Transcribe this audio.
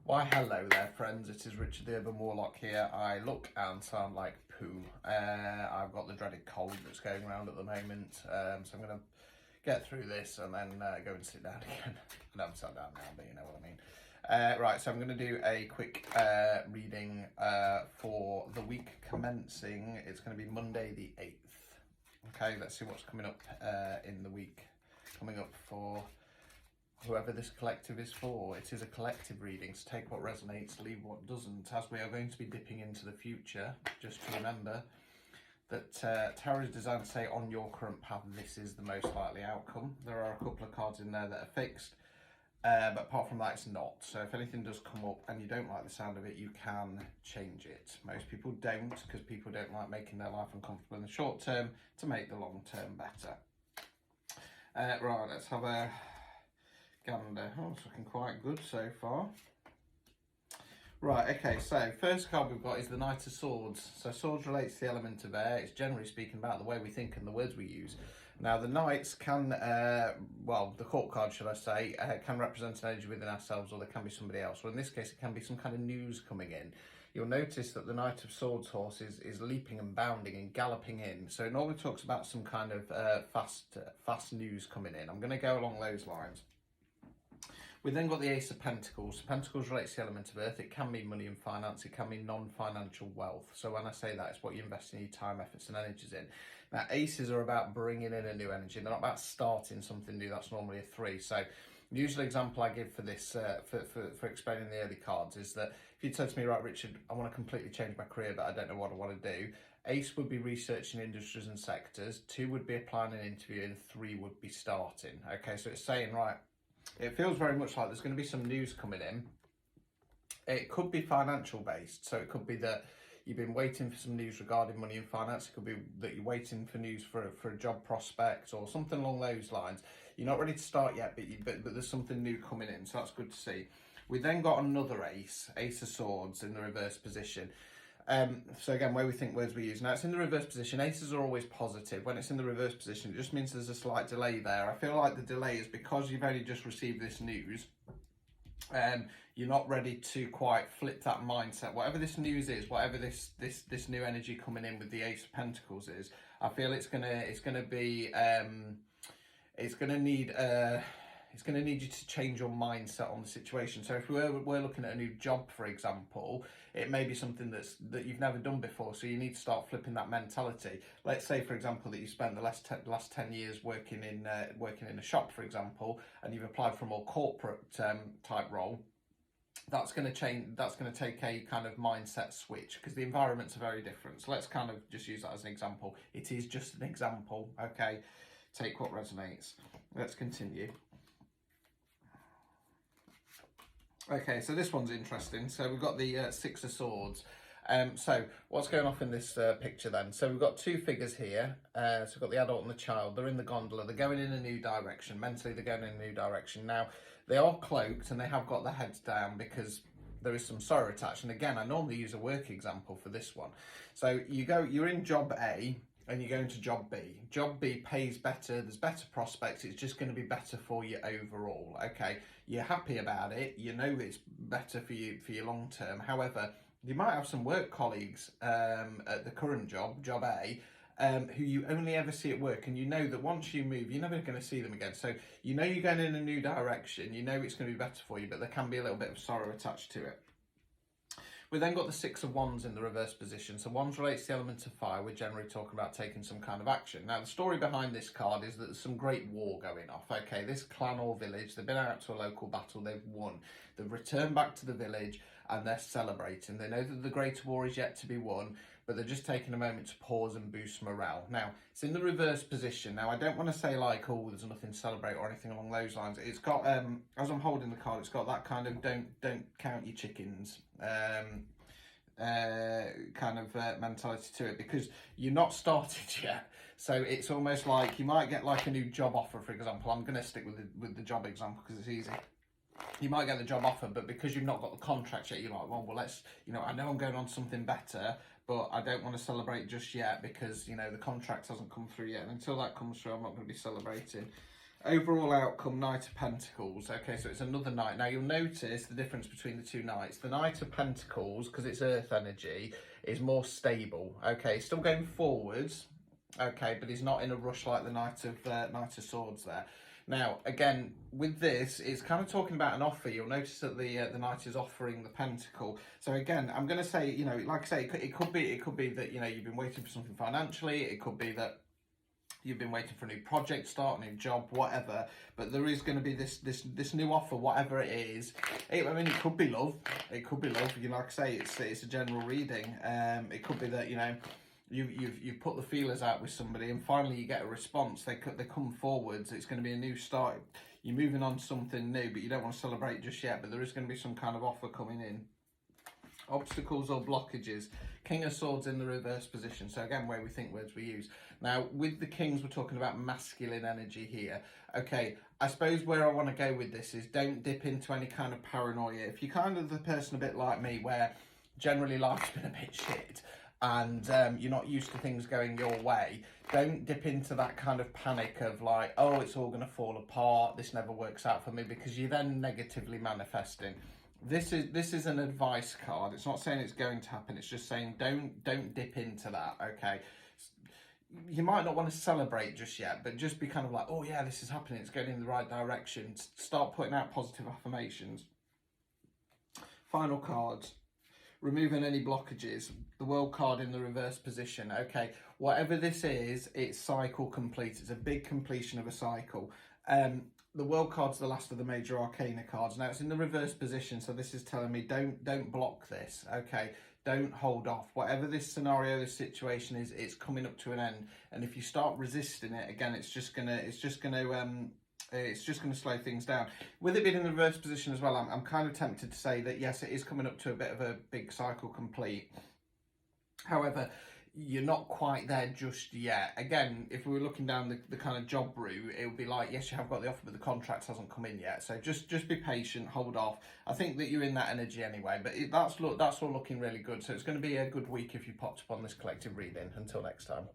Why hello there friends, it is Richard the Urban Warlock here. I look and sound like poo. I've got the dreaded cold that's going around at the moment, so I'm going to get through this and then go and sit down again. I haven't sat down now, but you know what I mean. Right, so I'm going to do a quick reading for the week commencing. It's going to be Monday the 8th. Okay, let's see what's coming up in the week coming up for whoever this collective is for. It is a collective reading, so take what resonates, leave what doesn't, as we are going to be dipping into the future. Just to remember that tarot is designed to say on your current path this is the most likely outcome. There are a couple of cards in there that are fixed, but apart from that it's not. So if anything does come up and you don't like the sound of it, you can change it. Most people don't, because people don't like making their life uncomfortable in the short term to make the long term better. Right, let's have a gander. Oh, it's looking quite good so far. Right, okay, so first card we've got is the Knight of Swords. So swords relates to the element of air. It's generally speaking about the way we think and the words we use. Now the knights can, well, the court card should I say, can represent an energy within ourselves, or there can be somebody else. Well, in this case it can be some kind of news coming in. You'll notice that the Knight of Swords horse is leaping and bounding and galloping in. So it normally talks about some kind of fast news coming in. I'm going to go along those lines. We then got the Ace of Pentacles. Pentacles relates to the element of earth. It can mean money and finance. It can mean non-financial wealth. So when I say that, it's what you invest in your time, efforts and energies in. Now, aces are about bringing in a new energy. They're not about starting something new. That's normally a 3. So the usual example I give for this, for explaining the early cards is that if you said to me, right, Richard, I want to completely change my career, but I don't know what I want to do. Ace would be researching industries and sectors. 2 would be applying an interview, and 3 would be starting. Okay, so it's saying, right, it feels very much like there's going to be some news coming in. It could be financial based, so it could be that you've been waiting for some news regarding money and finance. It could be that you're waiting for news for a job prospect or something along those lines. You're not ready to start yet, but there's something new coming in, so that's good to see. We then got another ace, Ace of Swords in the reverse position. So again, where we think words we use. Now it's in the reverse position. Aces are always positive. When it's in the reverse position, it just means there's a slight delay there. I feel like the delay is because you've only just received this news. You're not ready to quite flip that mindset. Whatever this news is, whatever this new energy coming in with the Ace of Pentacles is, I feel it's gonna need you to change your mindset on the situation. So if we're looking at a new job, for example, it may be something that you've never done before. So you need to start flipping that mentality. Let's say, for example, that you spent the last 10 years working in a shop, for example, and you've applied for a more corporate type role. That's going to change. That's going to take a kind of mindset switch, because the environments are very different. So let's kind of just use that as an example. It is just an example, okay? Take what resonates. Let's continue. Okay, so this one's interesting. So we've got the 6 of Swords. So what's going off in this picture then? So we've got 2 figures here. So we've got the adult and the child. They're in the gondola. They're going in a new direction. Mentally, they're going in a new direction. Now, they are cloaked and they have got their heads down because there is some sorrow attached. And again, I normally use a work example for this one. So you're in job A and you go into job B. Job B pays better, there's better prospects, it's just going to be better for you overall, okay? You're happy about it, you know it's better for you for your long term. However, you might have some work colleagues at the current job, job A, who you only ever see at work, and you know that once you move, you're never going to see them again. So you know you're going in a new direction, you know it's going to be better for you, but there can be a little bit of sorrow attached to it. We then got the 6 of Wands in the reverse position. So Wands relates to the element of fire. We're generally talking about taking some kind of action. Now, the story behind this card is that there's some great war going off. Okay, this clan or village, they've been out to a local battle, they've won. They've returned back to the village and they're celebrating. They know that the great war is yet to be won, but they're just taking a moment to pause and boost morale. Now, it's in the reverse position. Now, I don't want to say like, oh, there's nothing to celebrate or anything along those lines. It's got, as I'm holding the card, it's got that kind of don't count your chickens kind of mentality to it, because you're not started yet. So it's almost like you might get like a new job offer, for example. I'm going to stick with the job example because it's easy. You might get the job offer, but because you've not got the contract yet, you're like, well, let's, I know I'm going on something better, but I don't want to celebrate just yet because, the contract hasn't come through yet. And until that comes through, I'm not going to be celebrating. Overall outcome, Knight of Pentacles. Okay, so it's another Knight. Now you'll notice the difference between the two Knights. The Knight of Pentacles, because it's earth energy, is more stable. Okay, still going forwards. Okay, but he's not in a rush like the Knight of Swords there. Now, again, with this, it's kind of talking about an offer. You'll notice that the Knight is offering the Pentacle. So again, I'm going to say, you know, like I say, it could be that, you know, you've been waiting for something financially. It could be that you've been waiting for a new project start, a new job, whatever. But there is going to be this new offer, whatever it is. I mean, it could be love. It could be love. You know, like I say, it's a general reading. It could be that, you know, you've put the feelers out with somebody and finally you get a response. They come forwards. It's going to be a new start. You're moving on to something new, but you don't want to celebrate just yet. But there is going to be some kind of offer coming in. Obstacles or blockages. King of Swords in the reverse position. So again, where we think words we use. Now, with the Kings, we're talking about masculine energy here. Okay, I suppose where I want to go with this is don't dip into any kind of paranoia. If you're kind of the person a bit like me, where generally life's been a bit shit, and you're not used to things going your way, don't dip into that kind of panic of like, oh, it's all going to fall apart, this never works out for me, because you're then negatively manifesting. This is an advice card. It's not saying it's going to happen. It's just saying don't dip into that, okay? You might not want to celebrate just yet, but just be kind of like, oh yeah, this is happening. It's going in the right direction. Start putting out positive affirmations. Final cards. Removing any blockages. The World card in the reverse position. Okay, whatever this is, it's cycle complete. It's a big completion of a cycle. The World card's the last of the major arcana cards. Now it's in the reverse position, so this is telling me don't block this. Okay, don't hold off. Whatever this scenario, this situation is, it's coming up to an end. And if you start resisting it, again, it's just gonna slow things down. With it being in the reverse position as well, I'm kind of tempted to say that yes, it is coming up to a bit of a big cycle complete. However, you're not quite there just yet. Again, if we were looking down the kind of job route, it would be like, yes, you have got the offer, but the contract hasn't come in yet. So just be patient, hold off. I think that you're in that energy anyway, but that's all looking really good. So it's going to be a good week if you popped up on this collective reading. Until next time.